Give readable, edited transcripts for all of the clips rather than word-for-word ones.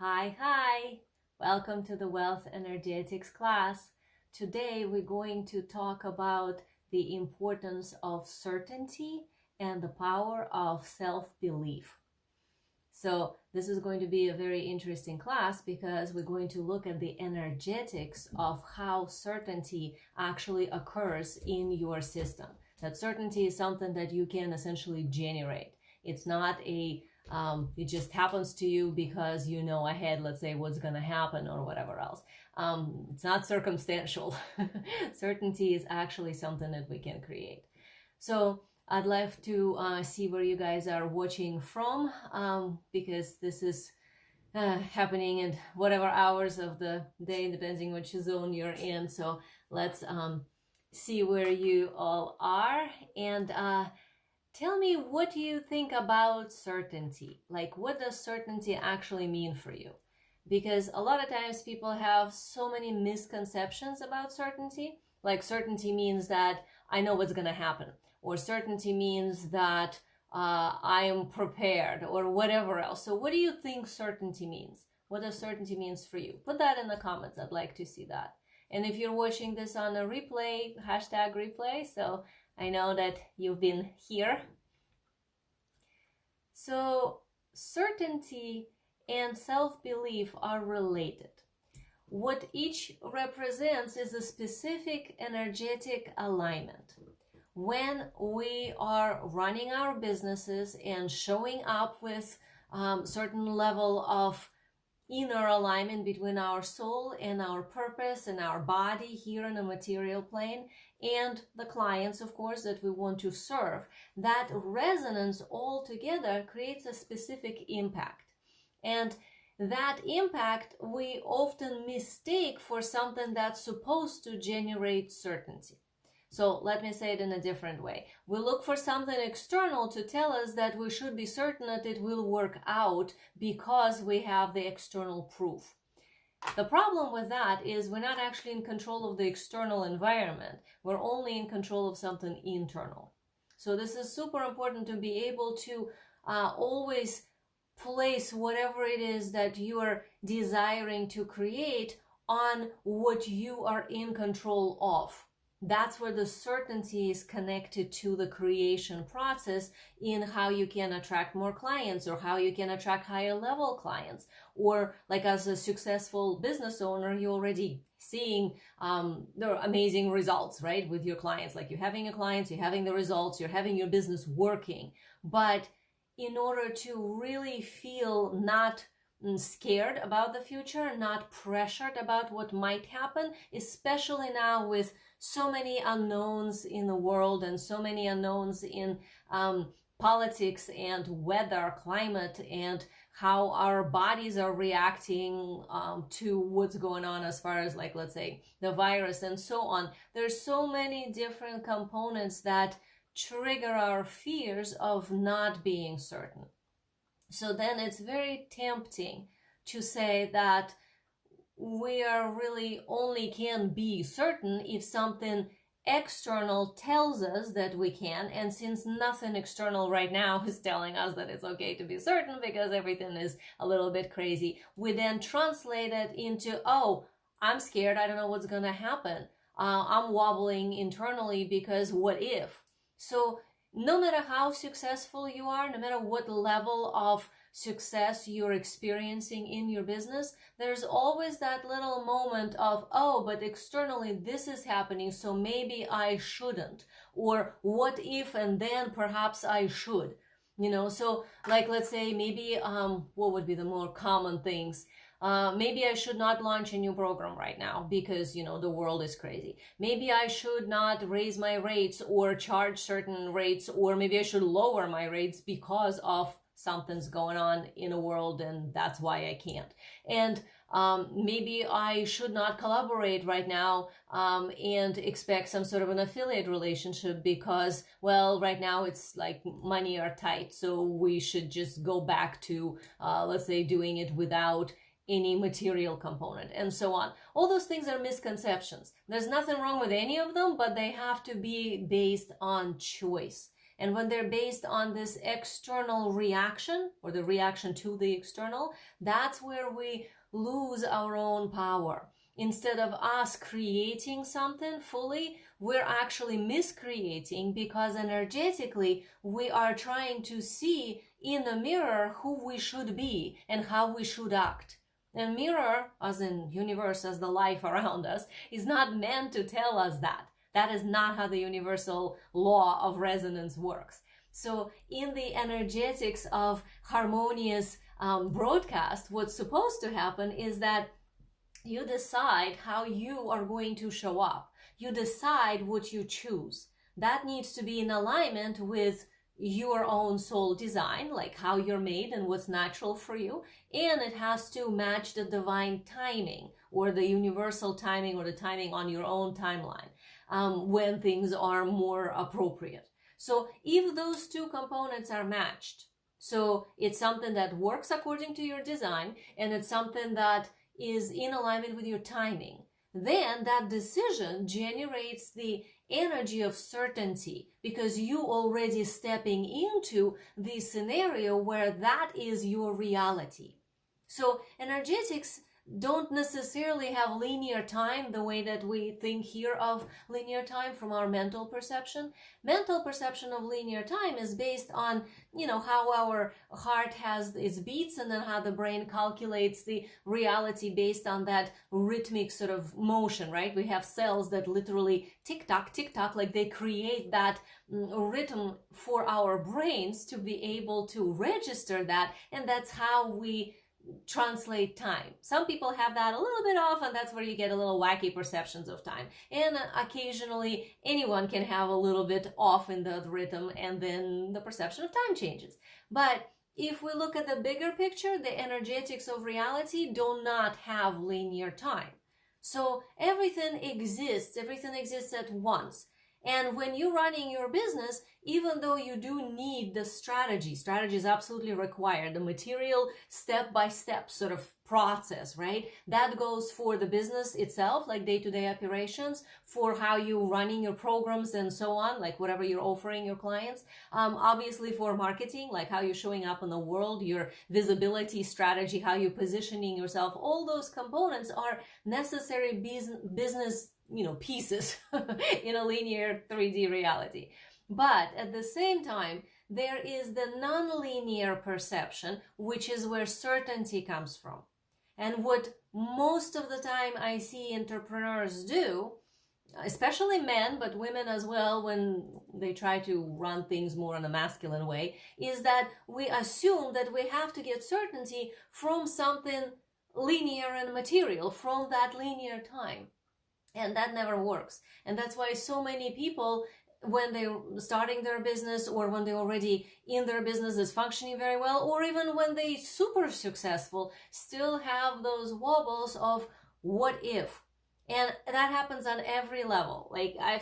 Hi. Welcome to the Wealth Energetics class. Today we're going to talk about the importance of certainty and the power of self-belief. So this is going to be a very interesting class because we're going to look at the energetics of how certainty actually occurs in your system. That certainty is something that you can essentially generate. It's not it just happens to you because you know ahead, let's say, what's going to happen or whatever else. It's not circumstantial. Certainty is actually something that we can create. So I'd love to see where you guys are watching from, because this is happening in whatever hours of the day, depending which zone you're in. So let's see where you all are, and tell me, what do you think about certainty? Like, what does certainty actually mean for you? Because a lot of times people have so many misconceptions about certainty. Like, certainty means that I know what's going to happen, or certainty means that I am prepared, or whatever else. So what do you think certainty means? What does certainty means for you? Put that in the comments. I'd like to see that. And if you're watching this on a replay, hashtag replay, so I know that you've been here. So certainty and self-belief are related. What each represents is a specific energetic alignment. When we are running our businesses and showing up with certain level of inner alignment between our soul and our purpose and our body here in the material plane, and the clients, of course, that we want to serve, that resonance all together creates a specific impact. And that impact we often mistake for something that's supposed to generate certainty. So let me say it in a different way. We look for something external to tell us that we should be certain that it will work out because we have the external proof. The problem with that is we're not actually in control of the external environment. We're only in control of something internal. So this is super important to be able to always place whatever it is that you are desiring to create on what you are in control of. That's where the certainty is connected to the creation process in how you can attract more clients, or how you can attract higher level clients. Or like as a successful business owner, you're already seeing the amazing results, right? With your clients, like you're having your clients, you're having the results, you're having your business working. But in order to really feel not scared about the future, not pressured about what might happen, especially now with so many unknowns in the world and so many unknowns in politics and weather, climate, and how our bodies are reacting to what's going on as far as, like, let's say, the virus and so on. There's so many different components that trigger our fears of not being certain. So then it's very tempting to say that we are really only can be certain if something external tells us that we can. And since nothing external right now is telling us that it's okay to be certain because everything is a little bit crazy, we then translate it into, oh, I'm scared, I don't know what's going to happen. I'm wobbling internally because what if? So no matter how successful you are, no matter what level of success you're experiencing in your business, there's always that little moment of, oh, but externally this is happening, so maybe I shouldn't. Or what if, and then perhaps I should. So like, let's say maybe, what would be the more common things? Maybe I should not launch a new program right now because, the world is crazy. Maybe I should not raise my rates or charge certain rates, or maybe I should lower my rates because of something's going on in the world and that's why I can't. And maybe I should not collaborate right now and expect some sort of an affiliate relationship because, well, right now it's like money are tight, so we should just go back to, let's say, doing it without any material component, and so on. All those things are misconceptions. There's nothing wrong with any of them, but they have to be based on choice. And when they're based on this external reaction or the reaction to the external, that's where we lose our own power. Instead of us creating something fully, we're actually miscreating, because energetically we are trying to see in the mirror who we should be and how we should act. And mirror, as in universe, as the life around us, is not meant to tell us that. That is not how the universal law of resonance works. So in the energetics of harmonious broadcast, what's supposed to happen is that you decide how you are going to show up. You decide what you choose. That needs to be in alignment with your own soul design, like how you're made and what's natural for you. And it has to match the divine timing, or the universal timing, or the timing on your own timeline, when things are more appropriate. So if those two components are matched, so it's something that works according to your design, and it's something that is in alignment with your timing, then that decision generates the energy of certainty, because you already stepping into the scenario where that is your reality. So energetics don't necessarily have linear time the way that we think here of linear time from our mental perception. Mental perception of linear time is based on, how our heart has its beats, and then how the brain calculates the reality based on that rhythmic sort of motion, right? We have cells that literally tick tock, like they create that rhythm for our brains to be able to register that, and that's how we translate time. Some people have that a little bit off, and that's where you get a little wacky perceptions of time. And occasionally anyone can have a little bit off in the rhythm, and then the perception of time changes. But if we look at the bigger picture, the energetics of reality do not have linear time. So everything exists at once. And when you're running your business, even though you do need the strategy is absolutely required, the material step-by-step sort of process, right? That goes for the business itself, like day-to-day operations, for how you're running your programs and so on, like whatever you're offering your clients. Obviously for marketing, like how you're showing up in the world, your visibility strategy, how you're positioning yourself, all those components are necessary business pieces in a linear 3D reality. But at the same time, there is the non-linear perception, which is where certainty comes from. And what most of the time I see entrepreneurs do, especially men, but women as well, when they try to run things more in a masculine way, is that we assume that we have to get certainty from something linear and material, from that linear time. And that never works. And that's why so many people, when they're starting their business, or when they're already in their business is functioning very well, or even when they're super successful, still have those wobbles of what if. And that happens on every level. Like I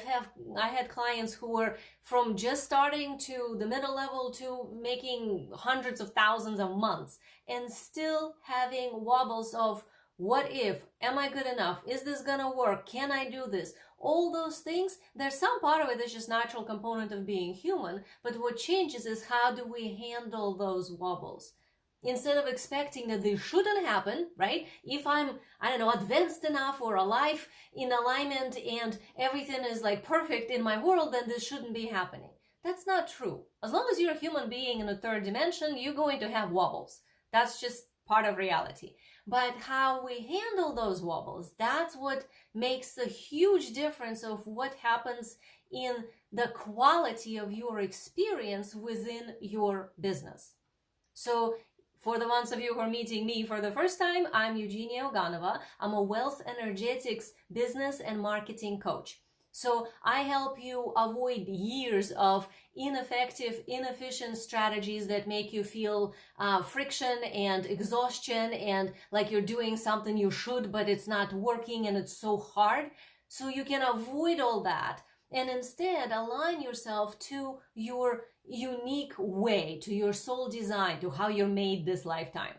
had clients who were from just starting to the middle level to making hundreds of thousands a month, and still having wobbles of what if, am I good enough? Is this gonna work? Can I do this? All those things, there's some part of it that's just natural component of being human, but what changes is how do we handle those wobbles? Instead of expecting that they shouldn't happen, right? If I'm, advanced enough or alive in alignment and everything is like perfect in my world, then this shouldn't be happening. That's not true. As long as you're a human being in a third dimension, you're going to have wobbles. That's just part of reality. But how we handle those wobbles, that's what makes a huge difference of what happens in the quality of your experience within your business. So for the ones of you who are meeting me for the first time, I'm Eugenia Oganova. I'm a wealth energetics business and marketing coach. So I help you avoid years of ineffective, inefficient strategies that make you feel friction and exhaustion and like you're doing something you should, but it's not working and it's so hard. So you can avoid all that and instead align yourself to your unique way, to your soul design, to how you're made this lifetime.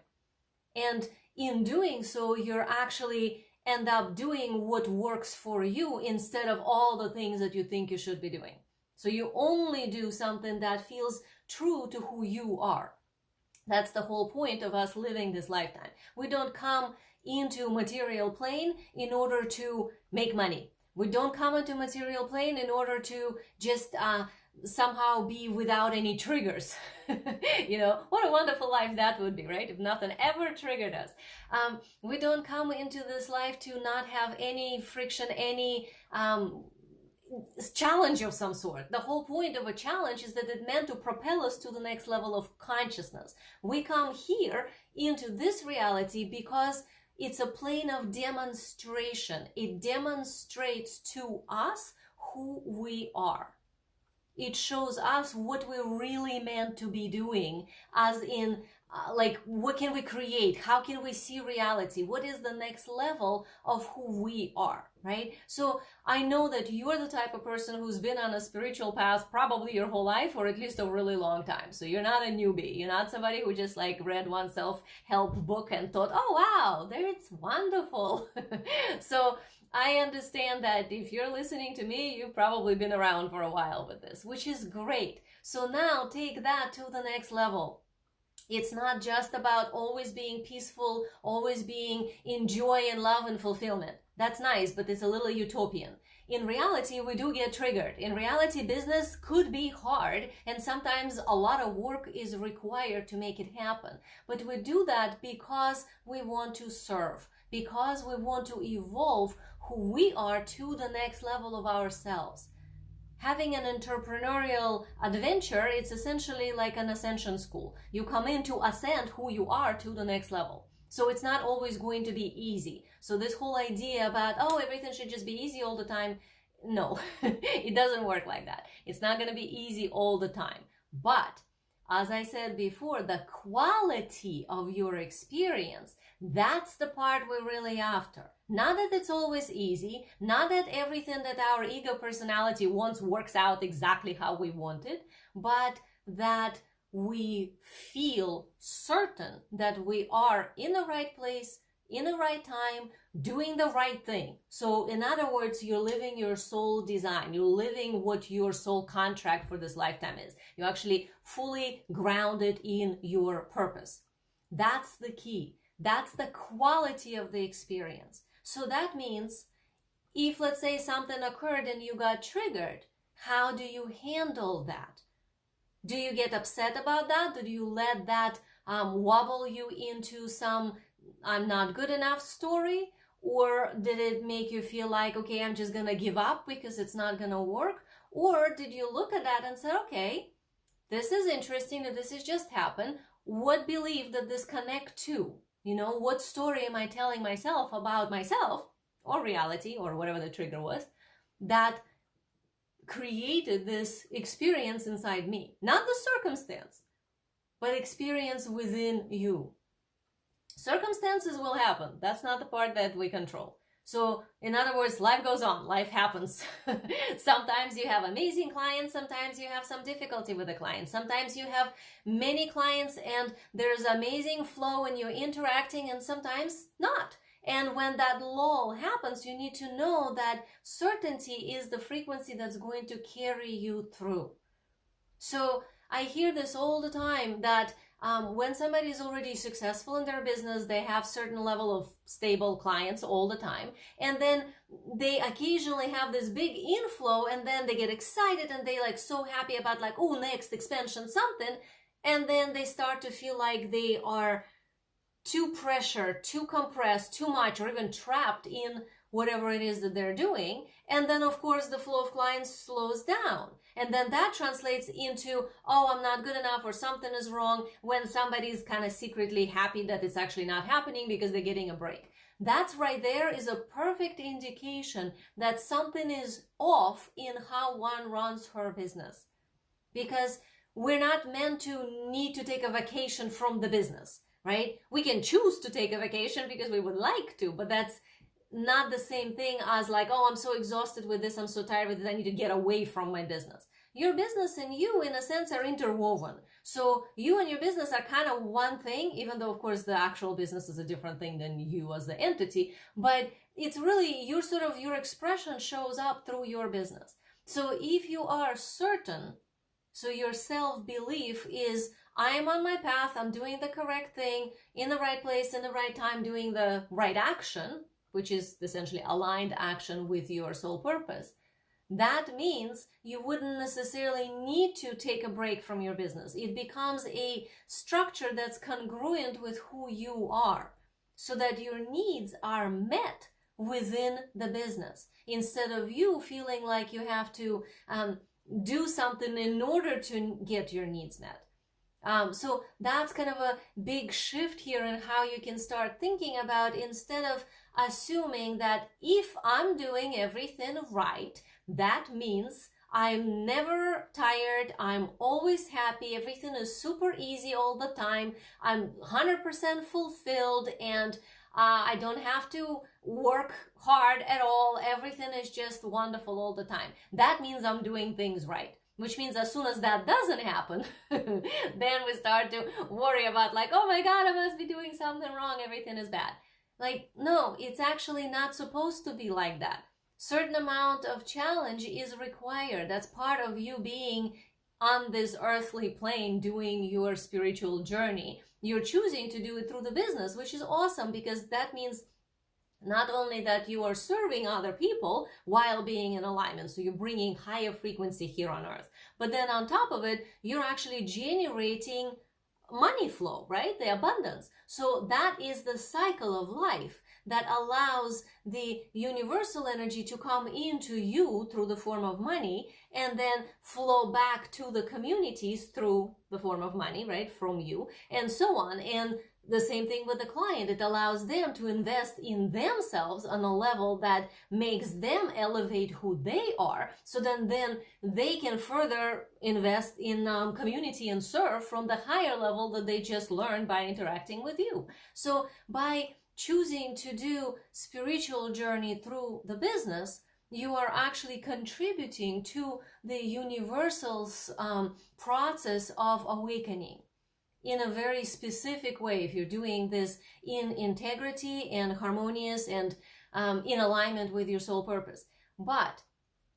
And in doing so, you're actually end up doing what works for you instead of all the things that you think you should be doing. So you only do something that feels true to who you are. That's the whole point of us living this lifetime. We don't come into material plane in order to make money. We don't come into material plane in order to just somehow be without any triggers. What a wonderful life that would be, right? If nothing ever triggered us. We don't come into this life to not have any friction, any challenge of some sort. The whole point of a challenge is that it meant to propel us to the next level of consciousness. We come here into this reality because it's a plane of demonstration. It demonstrates to us who we are. It shows us what we're really meant to be doing, as in what can we create? How can we see reality? What is the next level of who we are, right? So I know that you're the type of person who's been on a spiritual path probably your whole life, or at least a really long time. So you're not a newbie. You're not somebody who just read one self-help book and thought, oh wow, that's wonderful. So I understand that if you're listening to me, you've probably been around for a while with this, which is great. So now take that to the next level. It's not just about always being peaceful, always being in joy and love and fulfillment. That's nice, but it's a little utopian. In reality, we do get triggered. In reality, business could be hard, and sometimes a lot of work is required to make it happen. But we do that because we want to serve, because we want to evolve who we are to the next level of ourselves. Having an entrepreneurial adventure, it's essentially like an ascension school. You come in to ascend who you are to the next level. So it's not always going to be easy. So this whole idea about, oh, everything should just be easy all the time, no, it doesn't work like that. It's not going to be easy all the time. But as I said before, the quality of your experience, that's the part we're really after. Not that it's always easy, not that everything that our ego personality wants works out exactly how we want it, but that we feel certain that we are in the right place, in the right time, doing the right thing. So in other words, you're living your soul design. You're living what your soul contract for this lifetime is. You're actually fully grounded in your purpose. That's the key. That's the quality of the experience. So that means if, let's say, something occurred and you got triggered, how do you handle that? Do you get upset about that? Do you let that wobble you into some I'm not good enough story? Or did it make you feel like, okay, I'm just gonna give up because it's not gonna work? Or did you look at that and say, okay, this is interesting that this has just happened. What belief did this connect to? What story am I telling myself about myself, or reality, or whatever the trigger was, that created this experience inside me? Not the circumstance, but experience within you. Circumstances will happen. That's not the part that we control. So in other words, life goes on, life happens. Sometimes you have amazing clients, sometimes you have some difficulty with the clients, sometimes you have many clients and there's amazing flow and you're interacting, and sometimes not. And when that lull happens, you need to know that certainty is the frequency that's going to carry you through. So I hear this all the time that when somebody is already successful in their business, they have certain level of stable clients all the time, and then they occasionally have this big inflow, and then they get excited and they so happy about oh, next expansion something, and then they start to feel like they are too pressured, too compressed, too much, or even trapped in whatever it is that they're doing. And then of course the flow of clients slows down. And then that translates into, oh, I'm not good enough, or something is wrong, when somebody's kind of secretly happy that it's actually not happening because they're getting a break. That's right there is a perfect indication that something is off in how one runs her business. Because we're not meant to need to take a vacation from the business, right? We can choose to take a vacation because we would like to, but that's not the same thing as oh, I'm so exhausted with this, I'm so tired with this, I need to get away from my business. Your business and you, in a sense, are interwoven. So you and your business are kind of one thing, even though, of course, the actual business is a different thing than you as the entity. But it's really your expression shows up through your business. So if you are certain, so your self-belief is, I am on my path, I'm doing the correct thing, in the right place, in the right time, doing the right action, which is essentially aligned action with your soul purpose. That means you wouldn't necessarily need to take a break from your business. It becomes a structure that's congruent with who you are, so that your needs are met within the business, instead of you feeling like you have to do something in order to get your needs met. So that's kind of a big shift here in how you can start thinking about, instead of assuming that if I'm doing everything right, that means I'm never tired, I'm always happy, everything is super easy all the time, I'm 100% fulfilled, and I don't have to work hard at all, everything is just wonderful all the time. That means I'm doing things right. Which means as soon as that doesn't happen, then we start to worry about, like, oh my God, I must be doing something wrong, everything is bad. Like, no, it's actually not supposed to be like that. Certain amount of challenge is required. That's part of you being on this earthly plane doing your spiritual journey. You're choosing to do it through the business, which is awesome, because that means not only that you are serving other people while being in alignment, so you're bringing higher frequency here on earth, but then on top of it, you're actually generating money flow, right? The abundance. So that is the cycle of life that allows the universal energy to come into you through the form of money, and then flow back to the communities through the form of money, right? From you, and so on. And the same thing with the client. It allows them to invest in themselves on a level that makes them elevate who they are. So then they can further invest in community and serve from the higher level that they just learned by interacting with you. So by choosing to do spiritual journey through the business, you are actually contributing to the universal's process of awakening in a very specific way, if you're doing this in integrity and harmonious and in alignment with your soul purpose. But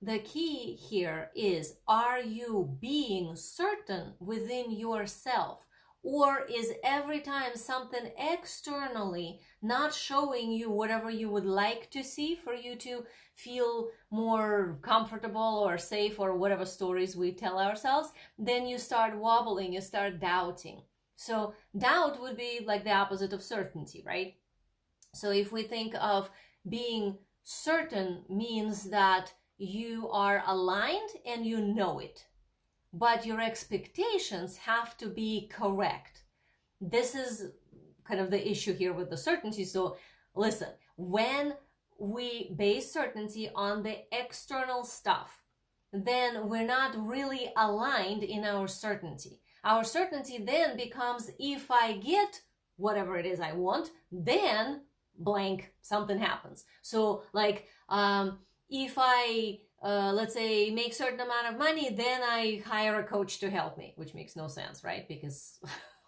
the key here is, are you being certain within yourself? Or is every time something externally not showing you whatever you would like to see for you to feel more comfortable or safe, or whatever stories we tell ourselves, then you start wobbling, you start doubting. So doubt would be like the opposite of certainty, right? So if we think of being certain, means that you are aligned and you know it, but your expectations have to be correct. This is kind of the issue here with the certainty. So listen, when we base certainty on the external stuff, then we're not really aligned in our certainty. Our certainty then becomes, if I get whatever it is I want, then blank, something happens. So like, if I, let's say, make certain amount of money, then I hire a coach to help me, which makes no sense, right? Because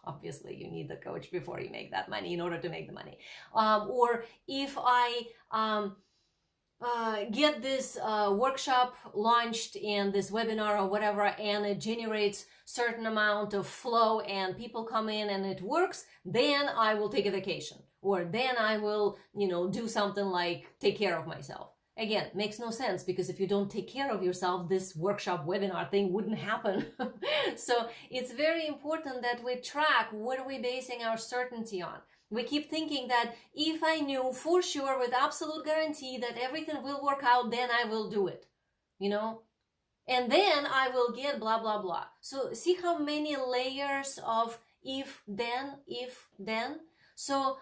obviously you need the coach before you make that money in order to make the money. Or if I get this workshop launched and this webinar or whatever, and it generates certain amount of flow and people come in and it works, then I will take a vacation, or then I will, do something like take care of myself. Again, makes no sense, because if you don't take care of yourself, this workshop webinar thing wouldn't happen. So it's very important that we track, what are we basing our certainty on? We keep thinking that if I knew for sure with absolute guarantee that everything will work out, then I will do it, and then I will get blah, blah, blah. So see how many layers of if, then. So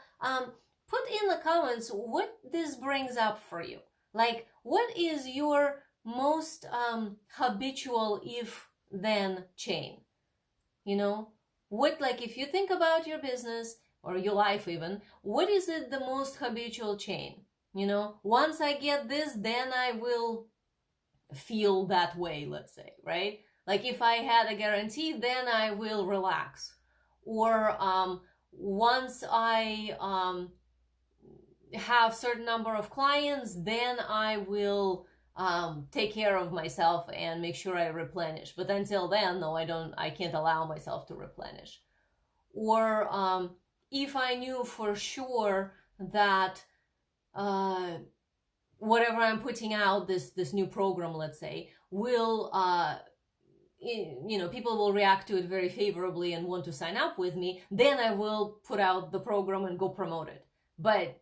put in the comments what this brings up for you. Like, what is your most habitual if-then chain? What, like, if you think about your business or your life even, what is it the most habitual chain? Once I get this, then I will feel that way, let's say, right? Like, if I had a guarantee, then I will relax. Or once I have certain number of clients, then I will take care of myself and make sure I replenish. But until then, no, I can't allow myself to replenish. Or if I knew for sure that whatever I'm putting out, this new program, let's say, will people will react to it very favorably and want to sign up with me, then I will put out the program and go promote it. But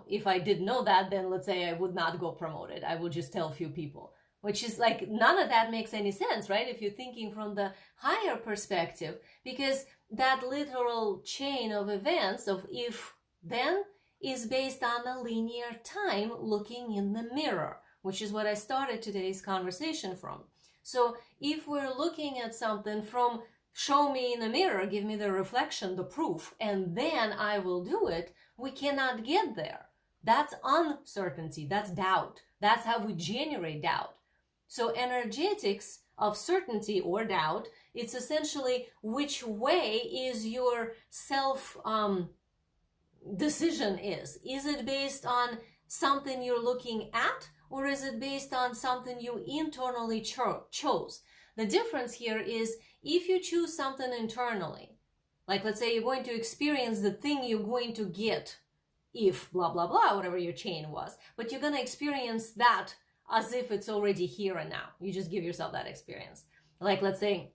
if I didn't know that, then let's say I would not go promote it. I would just tell a few people, which is like, none of that makes any sense, right? If you're thinking from the higher perspective, because that literal chain of events of if then is based on a linear time looking in the mirror, which is what I started today's conversation from. So if we're looking at something from show me in a mirror, give me the reflection, the proof, and then I will do it, we cannot get there. That's uncertainty, that's doubt. That's how we generate doubt. So energetics of certainty or doubt, it's essentially which way is your self decision is. Is it based on something you're looking at, or is it based on something you internally chose? The difference here is if you choose something internally, like let's say you're going to experience the thing you're going to get if blah, blah, blah, whatever your chain was, but you're going to experience that as if it's already here and now. You just give yourself that experience. Like let's say,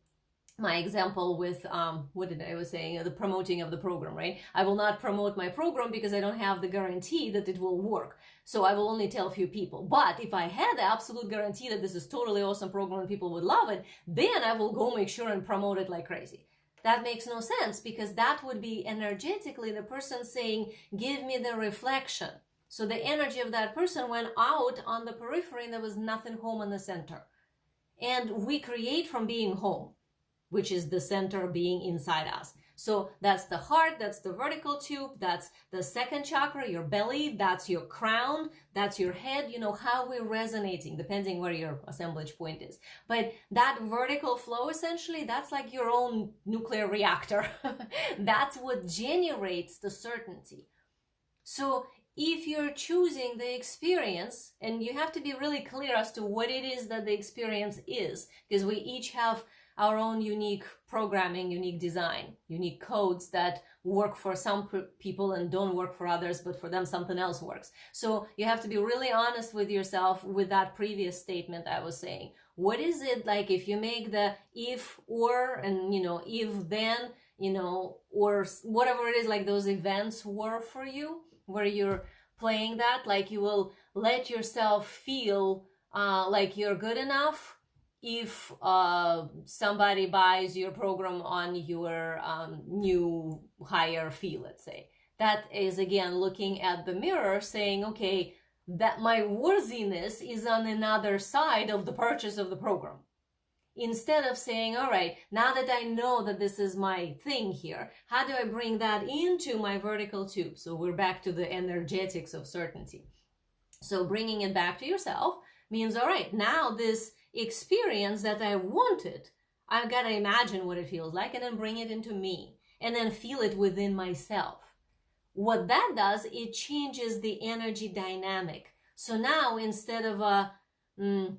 my example with what did I was saying, the promoting of the program, right? I will not promote my program because I don't have the guarantee that it will work. So I will only tell a few people. But if I had the absolute guarantee that this is totally awesome program and people would love it, then I will go make sure and promote it like crazy. That makes no sense, because that would be energetically the person saying, give me the reflection. So the energy of that person went out on the periphery and there was nothing home in the center. And we create from being home, which is the center being inside us. So that's the heart, that's the vertical tube, that's the second chakra, your belly, that's your crown, that's your head, how we're resonating, depending where your assemblage point is. But that vertical flow, essentially, that's like your own nuclear reactor. That's what generates the certainty. So if you're choosing the experience, and you have to be really clear as to what it is that the experience is, because we each have our own unique programming, unique design, unique codes that work for some people and don't work for others, but for them something else works. So you have to be really honest with yourself with that previous statement I was saying. What is it like if you make the if, or, and if then, or whatever it is, like those events were for you, where you're playing that, like you will let yourself feel like you're good enough if somebody buys your program on your new higher fee, let's say. That is, again, looking at the mirror saying, okay, that my worthiness is on another side of the purchase of the program. Instead of saying, all right, now that I know that this is my thing here, how do I bring that into my vertical tube? So we're back to the energetics of certainty. So bringing it back to yourself means, all right, now this experience that I wanted, I've got to imagine what it feels like and then bring it into me and then feel it within myself. What that does, it changes the energy dynamic. So now instead of a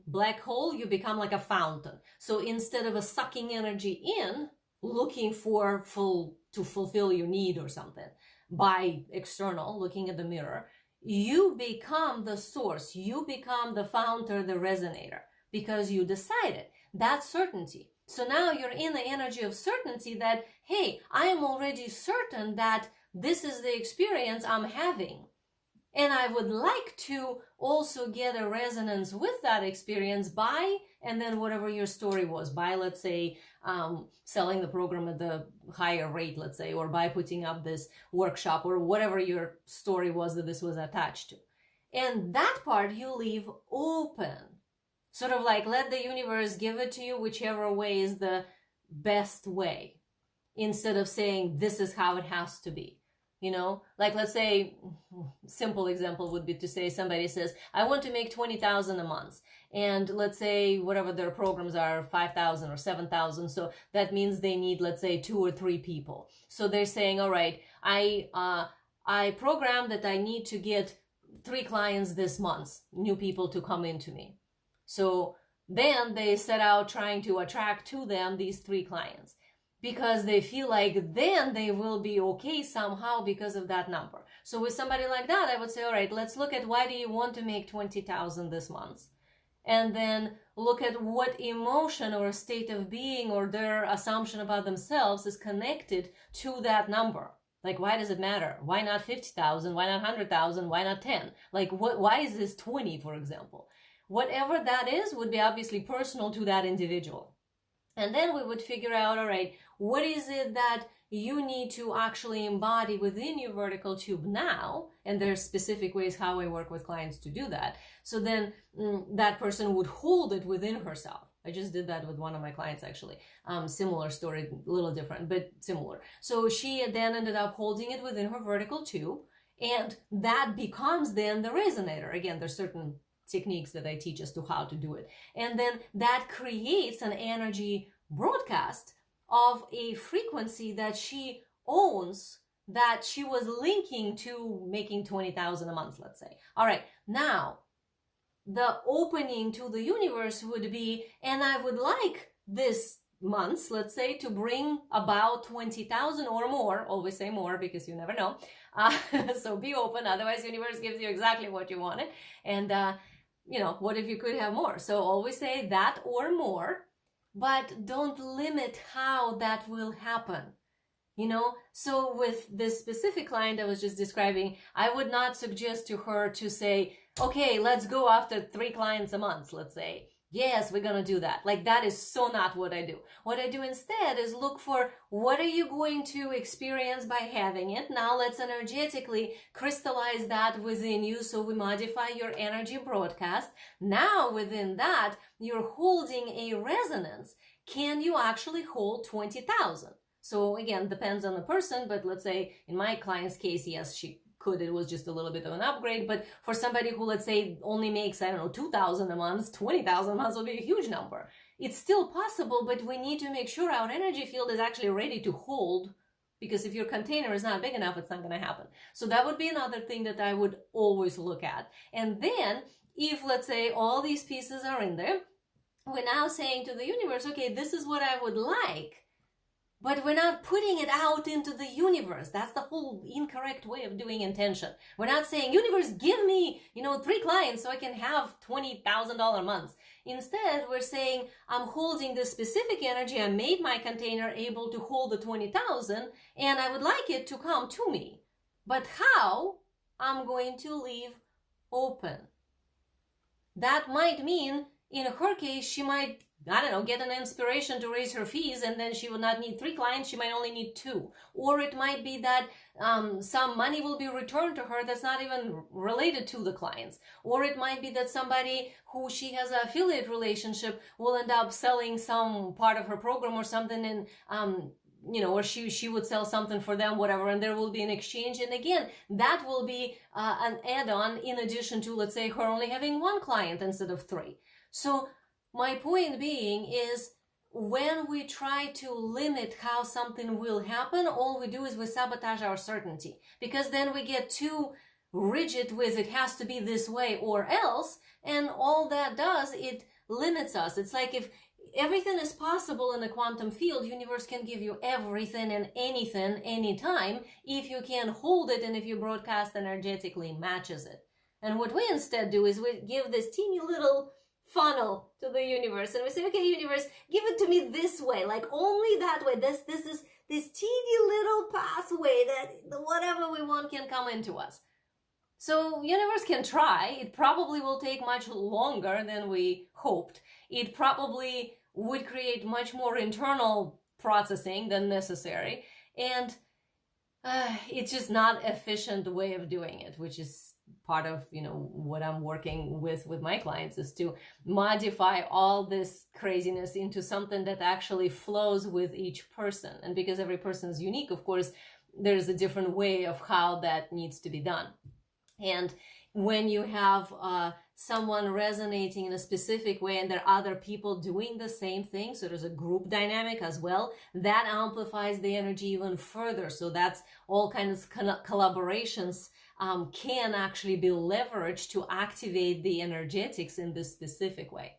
black hole, you become like a fountain. So instead of a sucking energy in, looking for to fulfill your need or something by external, looking at the mirror, you become the source, you become the founder, the resonator, because you decided. That's certainty. So now you're in the energy of certainty that, hey, I am already certain that this is the experience I'm having. And I would like to also get a resonance with that experience by, and then whatever your story was, by, let's say, selling the program at the higher rate, let's say, or by putting up this workshop, or whatever your story was that this was attached to. And that part you leave open. Sort of like let the universe give it to you whichever way is the best way, instead of saying this is how it has to be. Like let's say, simple example would be to say somebody says, I want to make 20,000 a month. And let's say whatever their programs are, 5,000 or 7,000. So that means they need, let's say, 2 or 3 people. So they're saying, all right, I program that I need to get 3 clients this month, new people to come into me. So then they set out trying to attract to them these 3 clients because they feel like then they will be okay somehow because of that number. So with somebody like that, I would say, all right, let's look at why do you want to make 20,000 this month? And then look at what emotion or state of being or their assumption about themselves is connected to that number. Like, why does it matter? Why not 50,000? Why not 100,000? Why not 10? Like, why is this 20, for example? Whatever that is would be obviously personal to that individual. And then we would figure out, all right, what is it that you need to actually embody within your vertical tube now? And there's specific ways how I work with clients to do that. So then that person would hold it within herself. I just did that with one of my clients, actually. Similar story, a little different, but similar. So she then ended up holding it within her vertical tube, and that becomes then the resonator. Again, there's certain techniques that I teach as to how to do it. And then that creates an energy broadcast of a frequency that she owns, that she was linking to making 20,000 a month, let's say. All right, now the opening to the universe would be, and I would like this month, let's say, to bring about 20,000 or more. Always say more because you never know. So be open, otherwise universe gives you exactly what you wanted. And what if you could have more? So always say that or more, but don't limit how that will happen. So with this specific client I was just describing, I would not suggest to her to say, okay, let's go after 3 clients a month, let's say. Yes, we're going to do that. Like, that is so not what I do. What I do instead is look for what are you going to experience by having it. Now let's energetically crystallize that within you. So we modify your energy broadcast. Now within that, you're holding a resonance. Can you actually hold 20,000? So again, depends on the person, but let's say in my client's case, yes, she could. It was just a little bit of an upgrade. But for somebody who, let's say, only makes, 2,000 a month, 20,000 a month will be a huge number. It's still possible, but we need to make sure our energy field is actually ready to hold, because if your container is not big enough, it's not going to happen. So that would be another thing that I would always look at. And then if, let's say, all these pieces are in there, we're now saying to the universe, okay, this is what I would like. But we're not putting it out into the universe. That's the whole incorrect way of doing intention. We're not saying, universe, give me, 3 clients so I can have $20,000 months. Instead, we're saying, I'm holding this specific energy. I made my container able to hold the 20,000, and I would like it to come to me. But how? I'm going to leave open. That might mean, in her case, she might, get an inspiration to raise her fees, and then she would not need 3 clients, she might only need 2. Or it might be that some money will be returned to her that's not even related to the clients. Or it might be that somebody who she has an affiliate relationship will end up selling some part of her program or something, and or she would sell something for them, whatever, and there will be an exchange. And again, that will be an add-on in addition to, let's say, her only having 1 client instead of 3. So my point being is, when we try to limit how something will happen, all we do is we sabotage our certainty, because then we get too rigid with it has to be this way or else, and all that does, it limits us. It's like if everything is possible in the quantum field, universe can give you everything and anything anytime if you can hold it and if your broadcast energetically matches it. And what we instead do is we give this teeny little funnel to the universe, and we say, okay, universe, give it to me this way, like only that way. This is this teeny little pathway that whatever we want can come into us. So universe can try. It probably will take much longer than we hoped. It probably would create much more internal processing than necessary, and it's just not efficient way of doing it, which is part of what I'm working with my clients, is to modify all this craziness into something that actually flows with each person. And because every person is unique, of course, there's a different way of how that needs to be done. And when you have someone resonating in a specific way and there are other people doing the same thing, so there's a group dynamic as well, that amplifies the energy even further. So that's all kinds of collaborations can actually be leveraged to activate the energetics in this specific way.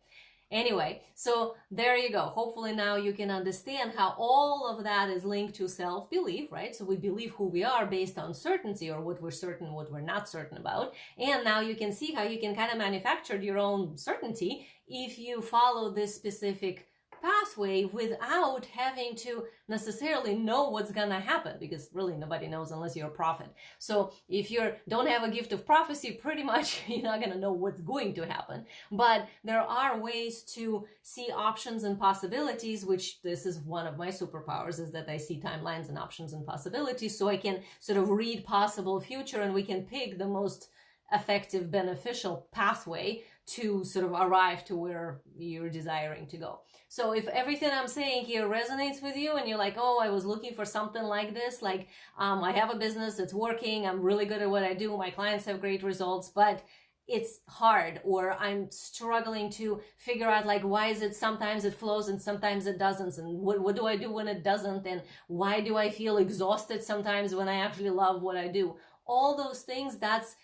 Anyway, so there you go. Hopefully now you can understand how all of that is linked to self-belief, right? So we believe who we are based on certainty, or what we're certain, what we're not certain about. And now you can see how you can kind of manufacture your own certainty if you follow this specific pathway without having to necessarily know what's gonna happen, because really nobody knows unless you're a prophet. So if you don't have a gift of prophecy, pretty much you're not gonna know what's going to happen. But there are ways to see options and possibilities, which this is one of my superpowers, is that I see timelines and options and possibilities, so I can sort of read possible future and we can pick the most effective, beneficial pathway to sort of arrive to where you're desiring to go. So if everything I'm saying here resonates with you and you're like, oh, I was looking for something like this, like I have a business that's working, I'm really good at what I do, my clients have great results, but it's hard, or I'm struggling to figure out, like, why is it sometimes it flows and sometimes it doesn't, and what do I do when it doesn't, and why do I feel exhausted sometimes when I actually love what I do? All those things, that's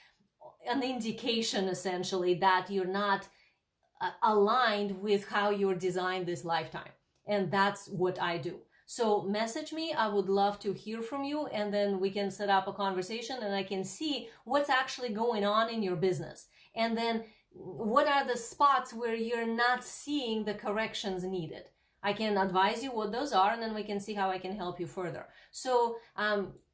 an indication essentially that you're not aligned with how you're designed this lifetime. And that's what I do. So message me. I would love to hear from you, and then we can set up a conversation and I can see what's actually going on in your business. And then what are the spots where you're not seeing the corrections needed. I can advise you what those are, and then we can see how I can help you further. So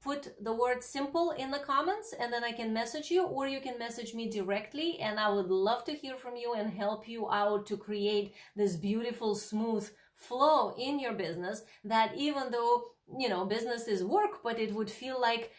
put the word simple in the comments, and then I can message you, or you can message me directly, and I would love to hear from you and help you out to create this beautiful, smooth flow in your business, that even though, you know, business is work, but it would feel like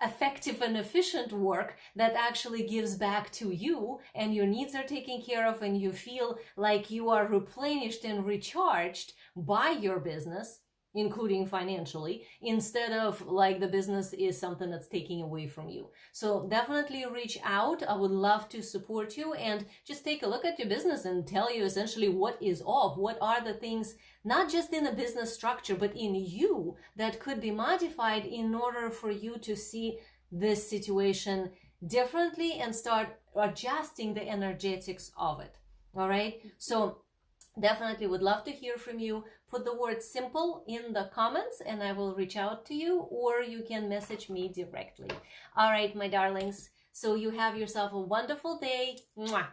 effective and efficient work that actually gives back to you, and your needs are taken care of, and you feel like you are replenished and recharged by your business, including financially, instead of like the business is something that's taking away from you. So definitely reach out. I would love to support you, and just take a look at your business and tell you essentially what is off. What are the things, not just in the business structure, but in you, that could be modified in order for you to see this situation differently and start adjusting the energetics of it. All right. So definitely would love to hear from you. Put the word simple in the comments and I will reach out to you, or you can message me directly. All right, my darlings. So you have yourself a wonderful day. Mwah.